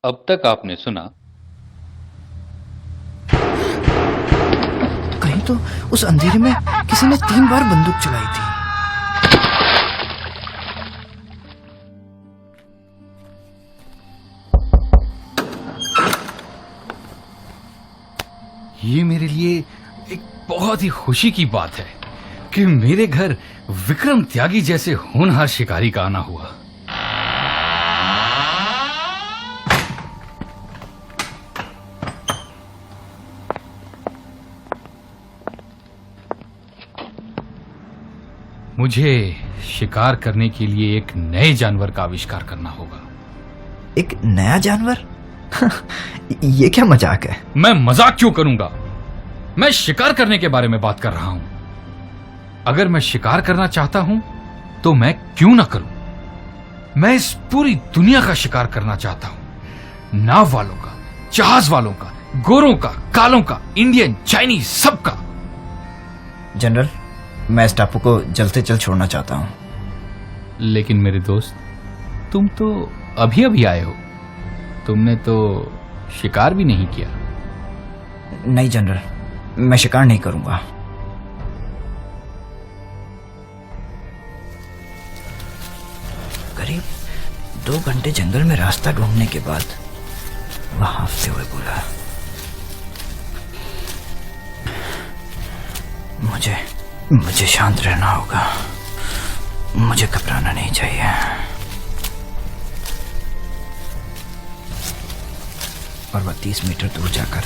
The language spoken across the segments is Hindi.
अब तक आपने सुना। कहीं तो उस अंधेरे में किसी ने 3 बार बंदूक चलाई थी। ये मेरे लिए एक बहुत ही खुशी की बात है कि मेरे घर विक्रम त्यागी जैसे होनहार शिकारी का आना हुआ। मुझे शिकार करने के लिए एक नए जानवर का आविष्कार करना होगा। एक नया जानवर? ये क्या मजाक है? मैं मजाक क्यों करूंगा? मैं शिकार करने के बारे में बात कर रहा हूं। अगर मैं शिकार करना चाहता हूं तो मैं क्यों ना करूं। मैं इस पूरी दुनिया का शिकार करना चाहता हूं। नाव वालों का, जहाज वालों का, गोरों का, कालों का, इंडियन, चाइनीज, सबका। जनरल, मैं इस टापू को जल्द से जल्द छोड़ना चाहता हूं। लेकिन मेरे दोस्त, तुम तो अभी अभी आए हो। तुमने तो शिकार भी नहीं किया। नहीं जनरल, मैं शिकार नहीं करूंगा। करीब 2 घंटे जंगल में रास्ता ढूंढने के बाद वह हांफते हुए बोला, मुझे शांत रहना होगा। मुझे घबराना नहीं चाहिए। और वह 30 मीटर दूर जाकर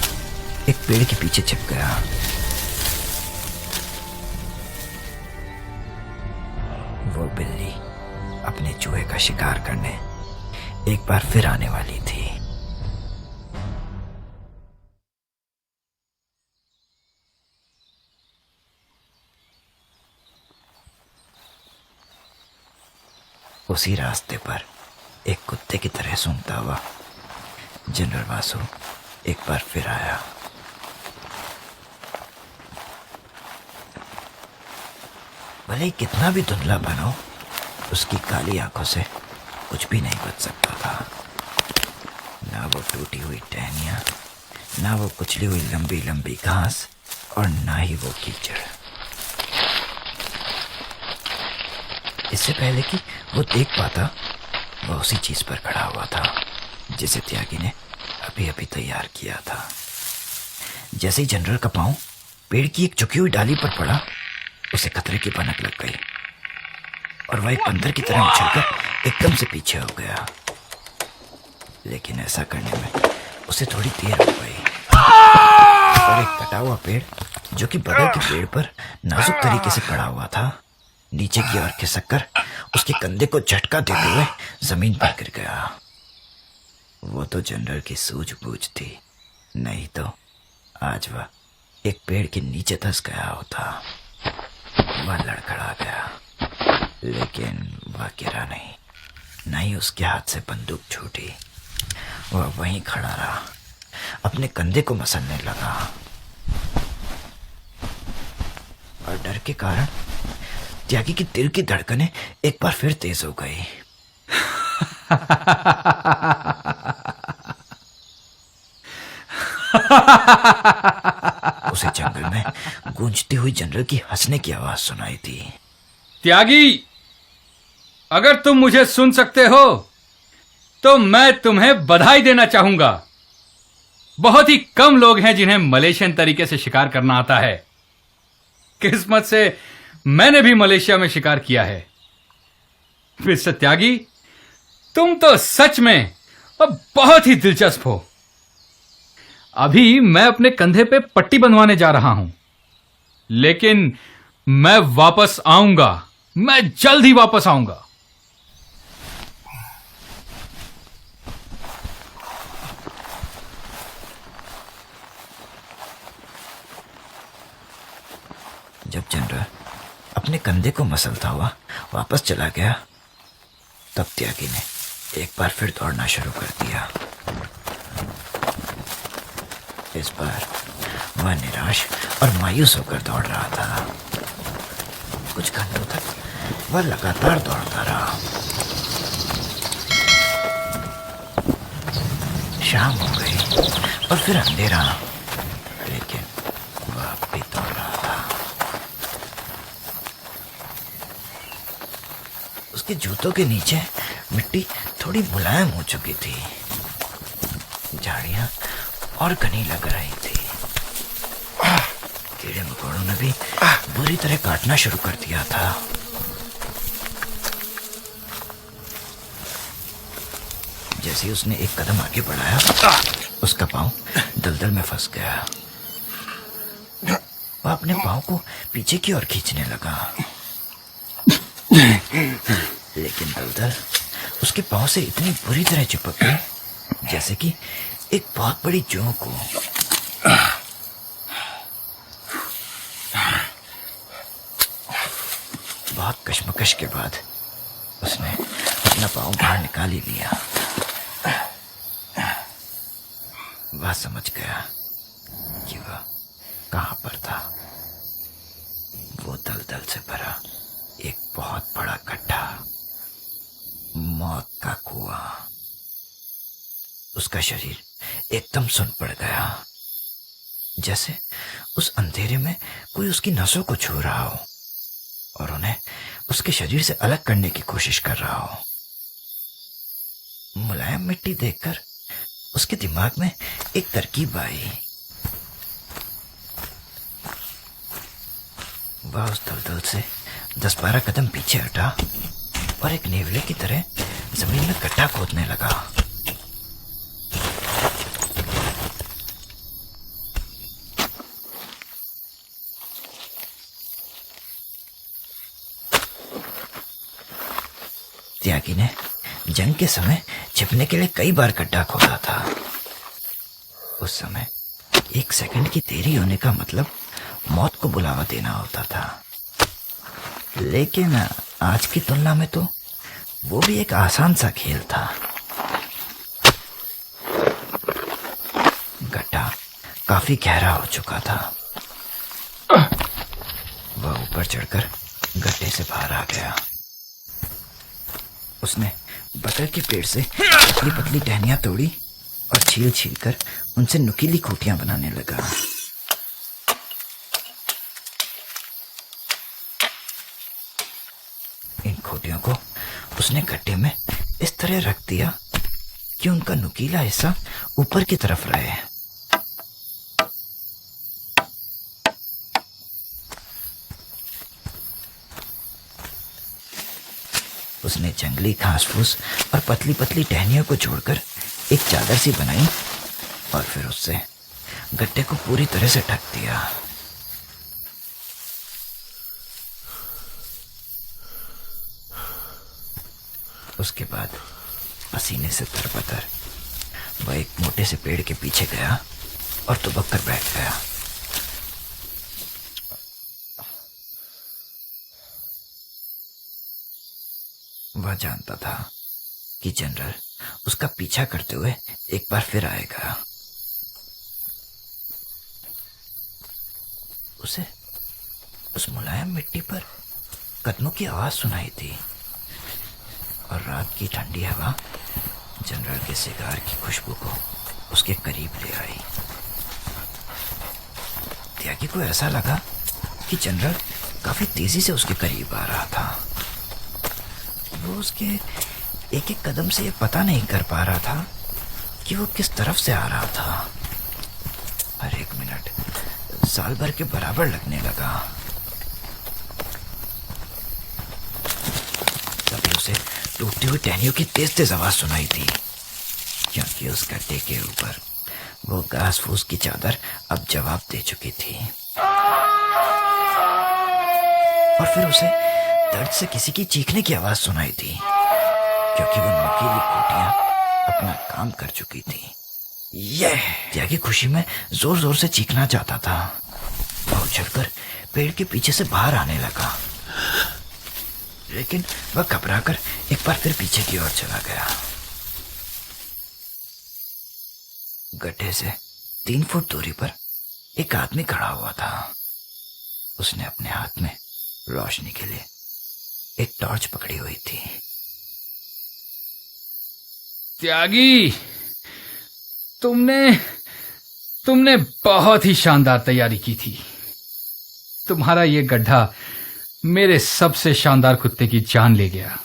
एक पेड़ के पीछे छिप गया। वो बिल्ली अपने चूहे का शिकार करने एक बार फिर आने वाली थी। उसी रास्ते पर एक कुत्ते की तरह सूंघता हुआ जनरल वासु एक बार फिर आया। भले ही कितना भी धुंधला बनो, उसकी काली आंखों से कुछ भी नहीं बच सकता था। ना वो टूटी हुई टहनियां, ना वो कुचली हुई लंबी लंबी घास, और ना ही वो कीचड़। इससे पहले कि वो देख पाता, वह उसी चीज पर खड़ा हुआ था जिसे त्यागी ने अभी अभी तैयार किया था। जैसे ही जनरल का पांव पेड़ की एक झुकी हुई डाली पर पड़ा, उसे खतरे की भनक लग गई और वह एक बंदर की तरह उछलकर एकदम से पीछे हो गया। लेकिन ऐसा करने में उसे थोड़ी देर हो गई और एक कटा हुआ पेड़, जो कि बगल के पेड़ पर नाजुक तरीके से पड़ा हुआ था, नीचे की ओर खिसककर उसके कंधे को झटका देते हुए जमीन पर गिर गया। वो तो जनरल की सूझबूझ थी, नहीं तो आज वह एक पेड़ के नीचे धंस गया होता। वह लड़खड़ा गया, लेकिन वह गिरा नहीं, न ही उसके हाथ से बंदूक छूटी। वह वहीं खड़ा रहा, अपने कंधे को मसलने लगा और डर के कारण त्यागी की दिल की धड़कनें एक बार फिर तेज हो गई। उसे जंगल में गूंजती हुई जनरल की हंसने की आवाज सुनाई दी। त्यागी, अगर तुम मुझे सुन सकते हो तो मैं तुम्हें बधाई देना चाहूंगा। बहुत ही कम लोग हैं जिन्हें मलेशियन तरीके से शिकार करना आता है। किस्मत से मैंने भी मलेशिया में शिकार किया है। मिस्टर त्यागी, तुम तो सच में अब बहुत ही दिलचस्प हो। अभी मैं अपने कंधे पे पट्टी बंधवाने जा रहा हूं, लेकिन मैं वापस आऊंगा। मैं जल्द ही वापस आऊंगा। जब जनरल अपने कंधे को मसलता हुआ वापस चला गया, तब त्यागी ने एक बार फिर दौड़ना शुरू कर दिया। इस बार वह निराश और मायूस होकर दौड़ रहा था। कुछ घंटों तक वह लगातार दौड़ता रहा। शाम हो गई और फिर अंधेरा, लेकिन वह अब भी दौड़ रहा था। उसके जूतों के नीचे मिट्टी थोड़ी मुलायम हो चुकी थी, झाड़ियां और घनी लग रही थी। कीड़े मकोड़ों ने भी बुरी तरह काटना शुरू कर दिया था। जैसे ही उसने एक कदम आगे बढ़ाया, उसका पांव दलदल में फंस गया। वह अपने पांव को पीछे की ओर खींचने लगा, लेकिन दलदल उसके पांव से इतनी बुरी तरह चिपक गई जैसे कि एक बहुत बड़ी जोंक हो। बहुत कश्मकश के बाद उसने अपना पांव बाहर निकाल ही लिया। वह समझ गया कि वह कहां पर था। वो दलदल से भरा एक बहुत बड़ा गड्ढा, मौत का कुआं। उसका शरीर एकदम सुन पड़ गया, जैसे उस अंधेरे में कोई उसकी नसों को छू रहा हो और उन्हें उसके शरीर से अलग करने की कोशिश कर रहा हो। मुलायम मिट्टी देखकर उसके दिमाग में एक तरकीब आई। वह उस दलदल से 10-12 कदम पीछे हटा और एक नेवले की तरह जमीन में गड्ढा खोदने लगा। त्यागी ने जंग के समय छिपने के लिए कई बार गड्ढा खोदा था। उस समय 1 सेकंड की देरी होने का मतलब मौत को बुलावा देना होता था, लेकिन आज की तुलना में तो वो भी एक आसान सा खेल था। गड्ढा काफी गहरा हो चुका था। वह ऊपर चढ़कर गड्ढे से बाहर आ गया। उसने बकर के पेड़ से पतली पतली टहनियां तोड़ी और छील छील कर उनसे नुकीली खूंटियां बनाने लगा। इन खूंटियों को उसने गड्ढे में इस तरह रख दिया कि उनका नुकीला हिस्सा ऊपर की तरफ रहे। उसने जंगली घास फूस और पतली पतली टहनियों को जोड़कर एक चादर सी बनाई और फिर उससे गड्ढे को पूरी तरह से ढक दिया। उसके बाद पसीने से तरबतर वह एक मोटे से पेड़ के पीछे गया और दुबक कर बैठ गया। वह जानता था कि जनरल उसका पीछा करते हुए एक बार फिर आएगा। उसे उस मुलायम मिट्टी पर कदमों की आवाज सुनाई थी और रात की ठंडी हवा जनरल के सिगार की खुशबू को उसके करीब ले आई। त्यागी को ऐसा लगा कि जनरल काफी तेजी से उसके करीब आ रहा था। वो उसके एक एक कदम से ये पता नहीं कर पा रहा था कि वो किस तरफ से आ रहा था। हर एक मिनट साल भर के बराबर लगने लगा। तभी उसे टूटती हुई टहनियों की तेज तेज आवाज सुनाई थी, क्योंकि उस गड्ढे के ऊपर वो घास फूस की चादर अब जवाब दे चुकी थी। और फिर उसे दर्द से किसी की चीखने की आवाज सुनाई थी, क्योंकि वो नुकीली खूंटियां अपना काम कर चुकी थी। त्यागी खुशी में जोर जोर से चीखना चाहता था। वह उछलकर पेड़ के पीछे से बाहर आने लगा, लेकिन वह घबराकर एक बार फिर पीछे की ओर चला गया। गड्ढे से 3 फुट दूरी पर एक आदमी खड़ा हुआ था। उसने अपने हाथ में रोशनी के लिए एक टॉर्च पकड़ी हुई थी। त्यागी, तुमने तुमने बहुत ही शानदार तैयारी की थी। तुम्हारा ये गड्ढा मेरे सबसे शानदार कुत्ते की जान ले गया।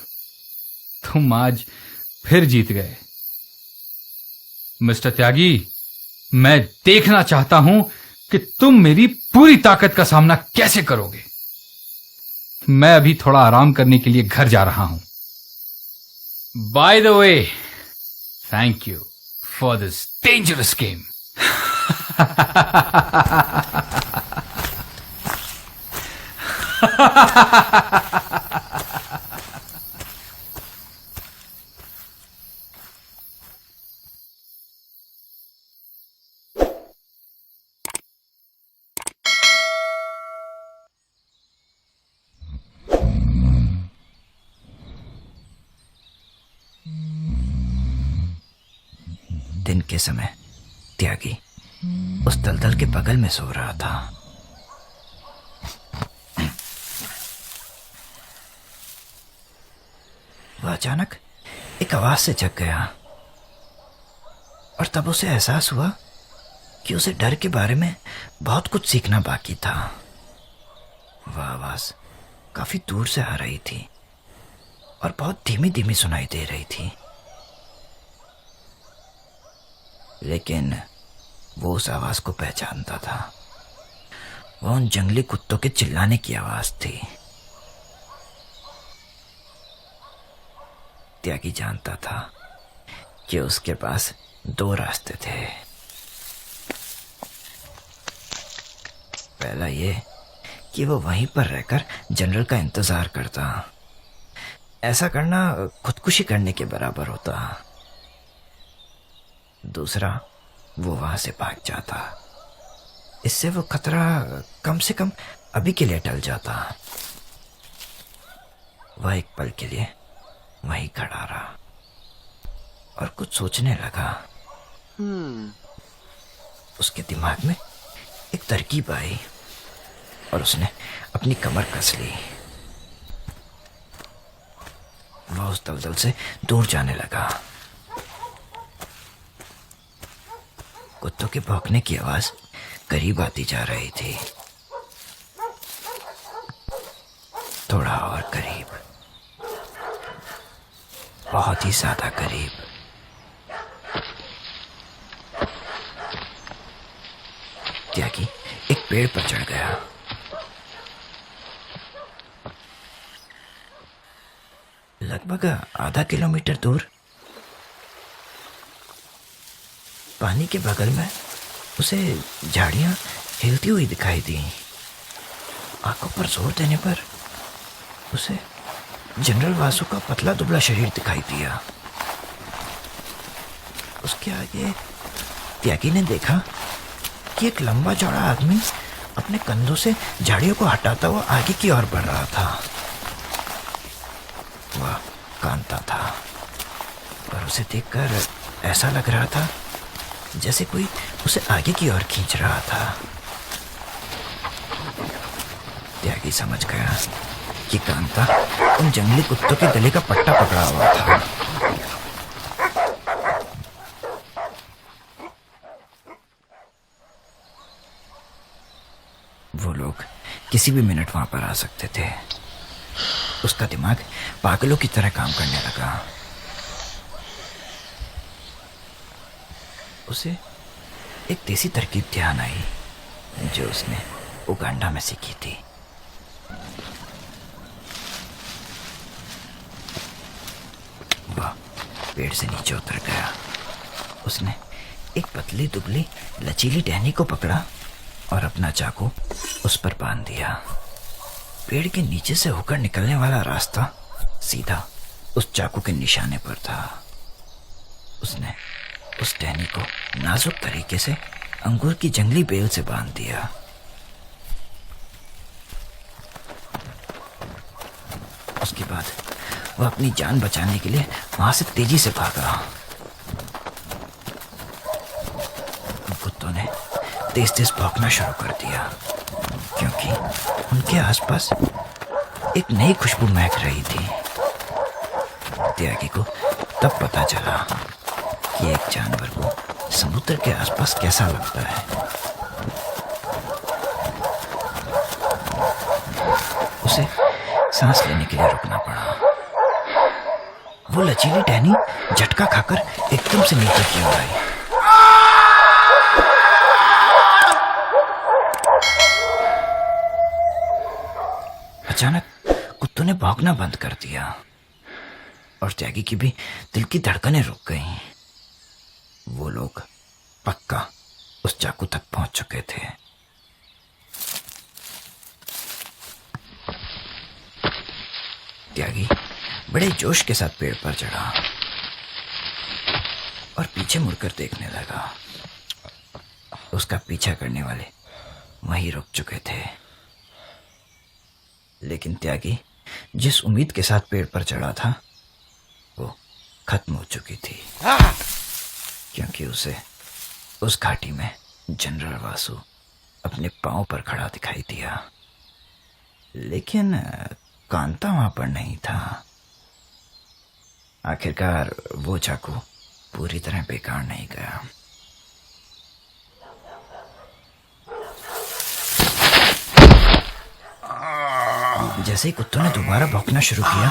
तुम आज फिर जीत गए। मिस्टर त्यागी, मैं देखना चाहता हूं कि तुम मेरी पूरी ताकत का सामना कैसे करोगे। मैं अभी थोड़ा आराम करने के लिए घर जा रहा हूं। By the way, thank you for this dangerous game. दिन के समय त्यागी उस दलदल के बगल में सो रहा था। वह अचानक एक आवाज से जग गया और तब उसे एहसास हुआ कि उसे डर के बारे में बहुत कुछ सीखना बाकी था। वह आवाज काफी दूर से आ रही थी और बहुत धीमी धीमी सुनाई दे रही थी, लेकिन वो उस आवाज को पहचानता था। वह उन जंगली कुत्तों के चिल्लाने की आवाज थी। त्यागी जानता था कि उसके पास दो रास्ते थे। पहला ये कि वो वहीं पर रहकर जनरल का इंतजार करता। ऐसा करना खुदकुशी करने के बराबर होता। दूसरा, वो वहां से भाग जाता। इससे वो खतरा कम से कम अभी के लिए टल जाता। वह एक पल के लिए वहीं खड़ा रहा और कुछ सोचने लगा। उसके दिमाग में एक तरकीब आई और उसने अपनी कमर कस ली। वह उस दलदल से दूर जाने लगा। कुत्तों के भौंकने की आवाज करीब आती जा रही थी, थोड़ा और करीब, बहुत ही ज्यादा करीब। त्यागी एक पेड़ पर चढ़ गया। लगभग आधा किलोमीटर दूर पानी के बगल में उसे झाड़ियां हिलती हुई दिखाई दी। आंखों पर जोर देने पर उसे जनरल वासु का पतला दुबला शरीर दिखाई दिया। उसके आगे त्यागी ने देखा कि एक लंबा चौड़ा आदमी अपने कंधों से झाड़ियों को हटाता हुआ आगे की ओर बढ़ रहा था। वह कांता था और उसे देखकर ऐसा लग रहा था जैसे कोई उसे आगे की ओर खींच रहा था। त्यागी समझ गया कि कांता उन जंगली कुत्तों के गले का पट्टा पकड़ा हुआ था। वो लोग किसी भी मिनट वहां पर आ सकते थे। उसका दिमाग पागलों की तरह काम करने लगा। उसे एक देसी तरकीब ध्यान आई जो उसने उगांडा में सीखी थी। वह पेड़ से नीचे उतर गया। उसने एक पतली दुबली लचीली टहनी को पकड़ा और अपना चाकू उस पर बांध दिया। पेड़ के नीचे से होकर निकलने वाला रास्ता सीधा उस चाकू के निशाने पर था। उसने उस टहनी को नाजुक तरीके से अंगूर की जंगली बेल से बांध दिया। उसके बाद वह अपनी जान बचाने के लिए वहां से तेजी से भागा। कुत्तों ने तेज तेज भौंकना शुरू कर दिया क्योंकि उनके आसपास एक नई खुशबू महक रही थी। त्यागी को तब पता चला कि एक जानवर को समुद्र के आसपास कैसा लगता है। उसे सांस लेने के लिए रुकना पड़ा। वो लचीली टहनी झटका खाकर एकदम से नीचे की ओर आई। अचानक कुत्तों ने भौंकना बंद कर दिया और त्यागी की भी दिल की धड़कनें रुक गईं। वो लोग पक्का उस चाकू तक पहुंच चुके थे। त्यागी बड़े जोश के साथ पेड़ पर चढ़ा और पीछे मुड़कर देखने लगा। उसका पीछा करने वाले वहीं रुक चुके थे, लेकिन त्यागी जिस उम्मीद के साथ पेड़ पर चढ़ा था वो खत्म हो चुकी थी, क्योंकि उसे उस घाटी में जनरल वासु अपने पांव पर खड़ा दिखाई दिया। लेकिन कांता वहां पर नहीं था। आखिरकार वो चाकू पूरी तरह बेकार नहीं गया। जैसे ही कुत्तों ने दोबारा भौंकना शुरू किया,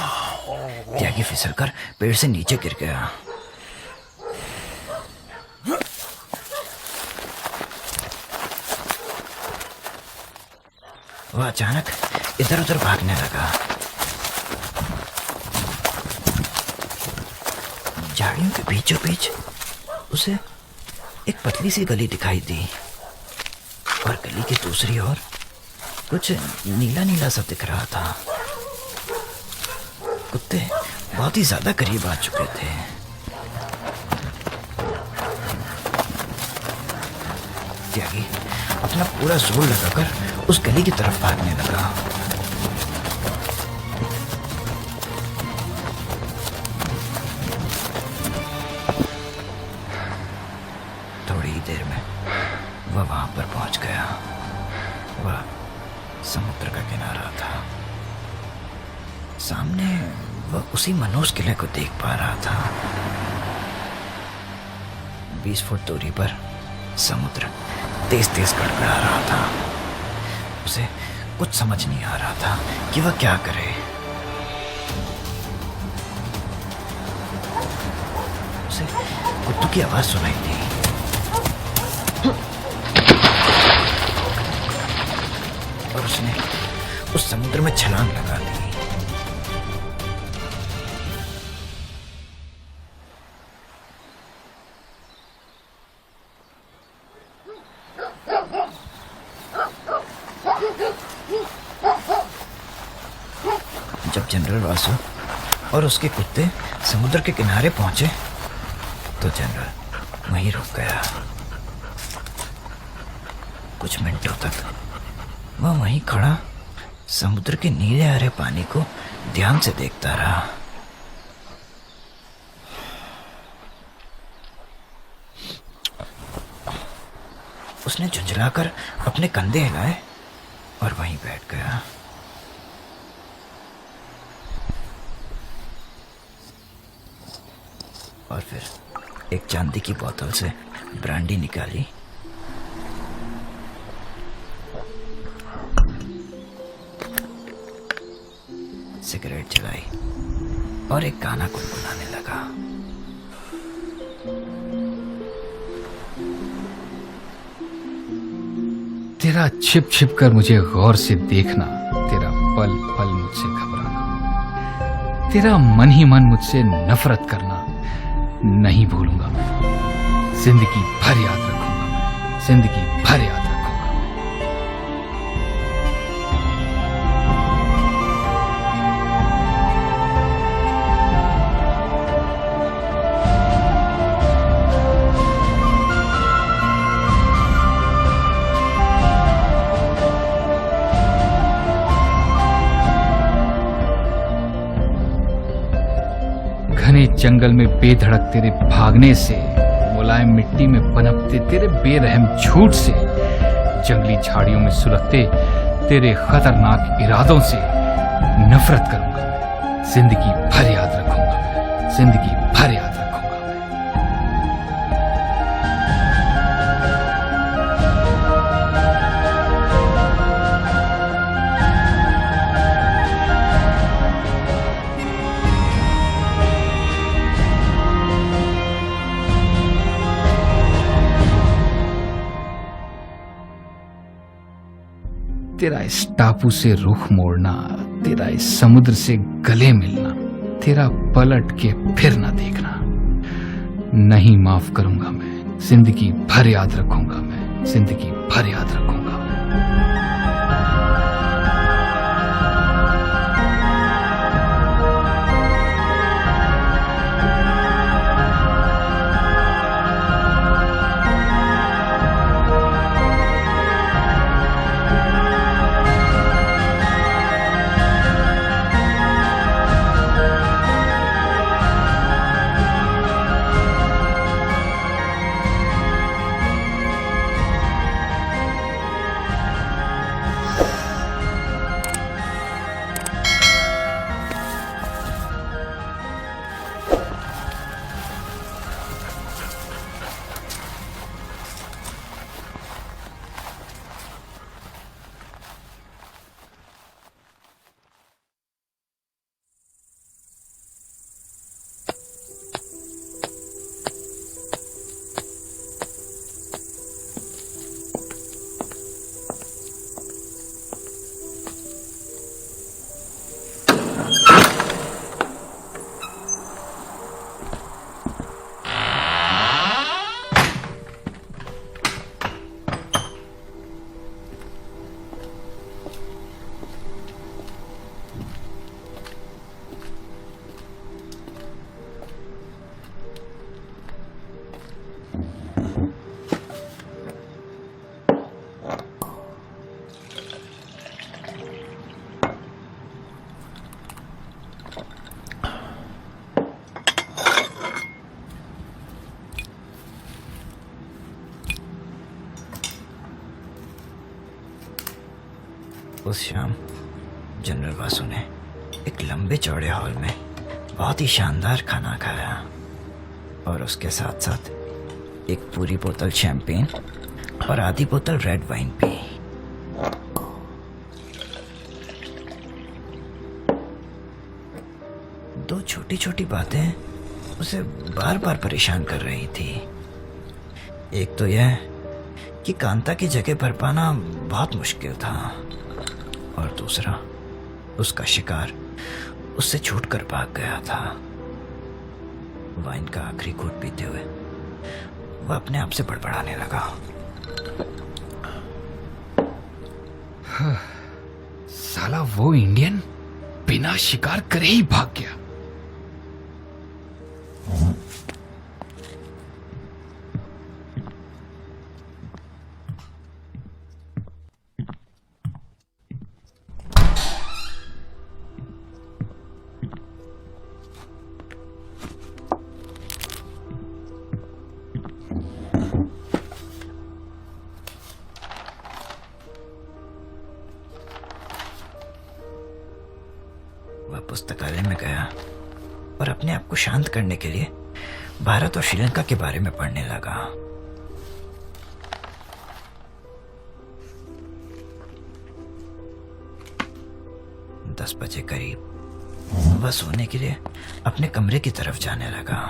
त्यागी फिसलकर पेड़ से नीचे गिर गया। वह अचानक इधर उधर भागने लगा। झाड़ियों के बीचों बीच उसे एक पतली सी गली दिखाई दी और गली की दूसरी ओर कुछ नीला नीला सा दिख रहा था। कुत्ते बहुत ही ज्यादा करीब आ चुके थे। त्यागी अपना पूरा जोर लगाकर उस गली की तरफ भागने लगा। थोड़ी ही देर में वह वहां पर पहुंच गया। वह समुद्र का किनारा था। सामने वह उसी मनोज किले को देख पा रहा था। 20 फुट दूरी पर समुद्र तेज तेज गड़गड़ा रहा था। उसे कुछ समझ नहीं आ रहा था कि वह क्या करे। उसे कुत्तों की आवाज सुनाई दी। और उसने उस समुद्र में छलांग लगा दी। जब जनरल वासु और उसके कुत्ते समुद्र के किनारे पहुंचे तो जनरल वहीं रुक गया। कुछ मिनटों तक वह वहीं खड़ा समुद्र के नीले हरे पानी को ध्यान से देखता रहा। उसने झुंझलाकर अपने कंधे हिलाए और वहीं बैठ गया। और फिर एक चांदी की बोतल से ब्रांडी निकाली सिगरेट जलाई और एक गाना गुनगुनाने लगा। तेरा छिप छिप कर मुझे गौर से देखना, तेरा पल पल मुझसे घबराना, तेरा मन ही मन मुझसे नफरत करना नहीं भूलूंगा मैं। जिंदगी भर याद रखूंगा मैं, जिंदगी भर याद रखूंगा। घने जंगल में बेधड़क तेरे भागने से, मुलायम मिट्टी में पनपते तेरे बेरहम झूठ से, जंगली झाड़ियों में सुलगते तेरे खतरनाक इरादों से नफरत करूंगा मैं। जिंदगी भर याद रखूंगा मैं, जिंदगी भर याद रखूंगा मैं। तेरा इस टापू से रुख मोड़ना, तेरा इस समुद्र से गले मिलना, तेरा पलट के फिर ना देखना नहीं माफ करूंगा मैं। जिंदगी भर याद रखूंगा मैं, जिंदगी भर याद रखूंगा मैं। उस शाम जनरल वासु ने एक लंबे चौड़े हॉल में बहुत ही शानदार खाना खाया और उसके साथ साथ एक पूरी बोतल शैंपेन और आधी बोतल रेड वाइन पी। दो छोटी छोटी बातें उसे बार बार परेशान कर रही थी। एक तो यह कि कांता की जगह भर पाना बहुत मुश्किल था और दूसरा उसका शिकार उससे छूटकर भाग गया था। वाइन का आखिरी घूंट पीते हुए वह अपने आप से बड़बड़ाने लगा। साला वो इंडियन बिना शिकार करे ही भाग गया। वह पुस्तकालय में गया और अपने आप को शांत करने के लिए भारत और श्रीलंका के बारे में पढ़ने लगा। दस बजे करीब वह सोने के लिए अपने कमरे की तरफ जाने लगा।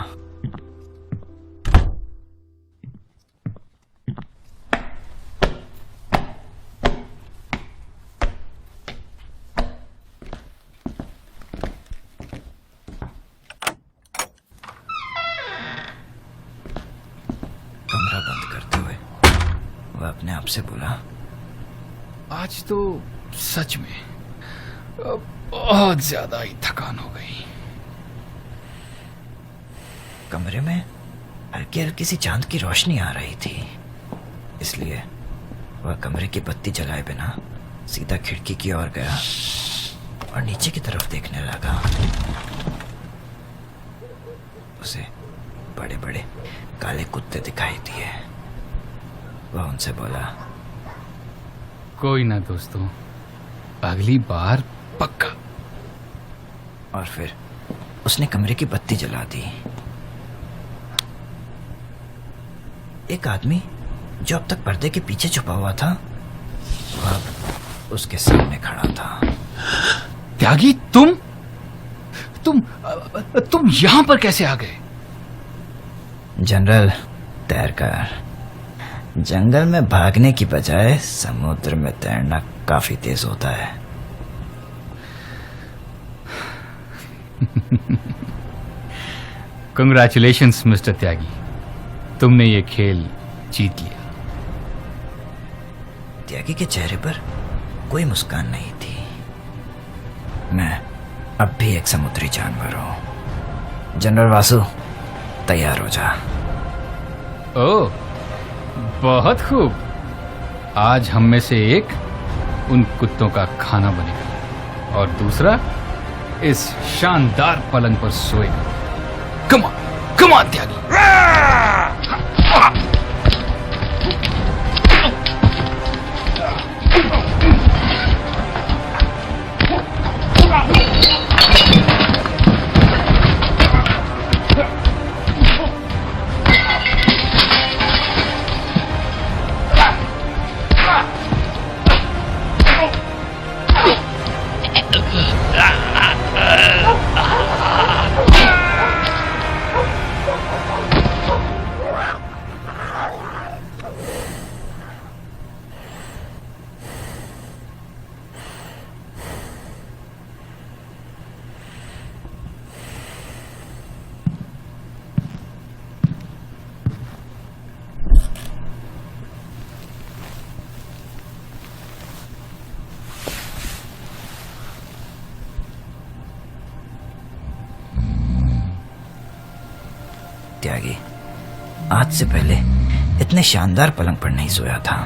कमरा बंद करते हुए वह अपने आप से बोला, आज तो सच में बहुत ज्यादा ही थकान हो गई। कमरे में हल्की हल्की सी चांद की रोशनी आ रही थी, इसलिए वह कमरे की बत्ती जलाए बिना सीधा खिड़की की ओर गया और नीचे की तरफ देखने लगा। उसे बड़े बड़े काले कुत्ते दिखाई दिए। वह उनसे बोला, कोई ना दोस्तों, अगली बार पक्का। और फिर उसने कमरे की बत्ती जला दी। एक आदमी जो अब तक पर्दे के पीछे छुपा हुआ था वह अब उसके सामने खड़ा था। त्यागी, तुम यहां पर कैसे आ गए? जनरल, तैरकर जंगल में भागने की बजाय समुद्र में तैरना काफी तेज होता है। कंग्रेचुलेशंस मिस्टर त्यागी, तुमने ये खेल जीत लिया। त्यागी के चेहरे पर कोई मुस्कान नहीं थी। मैं अब भी एक समुद्री जानवर हूं। जनरल वासु, तैयार हो जा। ओह, बहुत खूब। आज हम में से एक उन कुत्तों का खाना बनेगा और दूसरा इस शानदार पलंग पर सोएगा। कम ऑन त्यागी। त्यागी, आज से पहले इतने शानदार पलंग पर नहीं सोया था।